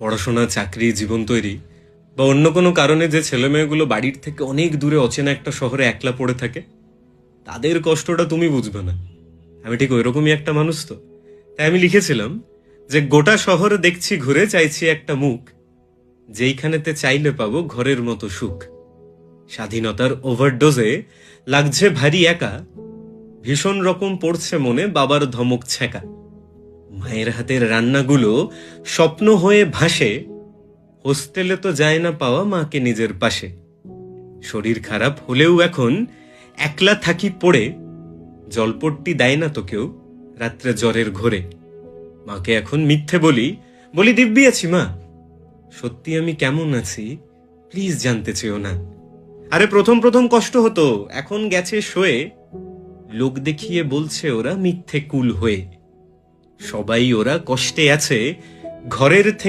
পড়াশোনা, চাকরি, জীবন তৈরি বা অন্য কোনো কারণে যে ছেলেমেয়েগুলো বাড়ির থেকে অনেক দূরে অচেনা একটা শহরে একলা পড়ে থাকে, তাদের কষ্টটা তুমি বুঝবে না। আমি ঠিক ওইরকমই একটা মানুষ তো। তাই আমি লিখেছিলাম যে গোটা শহর দেখছি ঘুরে, চাইছি একটা মুখ, যেইখানেতে চাইলে পাবো ঘরের মতো সুখ। স্বাধীনতার ওভারডোজে লাগছে ভারী একা, ভীষণ রকম পড়ছে মনে বাবার ধমক ছ্যাঁকা। মায়ের হাতের রান্নাগুলো স্বপ্ন হয়ে ভাসে, হোস্টেলে তো যায় না পাওয়া মাকে নিজের পাশে। শরীর খারাপ হলেও এখন একলা থাকি পড়ে, জলপট্টি দেয় না তো কেউ রাত্রে জ্বরের ঘোরে। মাকে এখন মিথ্যে বলি, বলি দিব্যি আছি মা, সত্যি আমি কেমন আছি প্লিজ জানতে চেও না। আরে প্রথম প্রথম কষ্ট হতো, এখন গেছে সয়ে, লোক দেখিয়ে বলছে ওরা মিথ্যে কুল হয়ে। সবাই ওরা কষ্টে আছে, ঘরের থেকে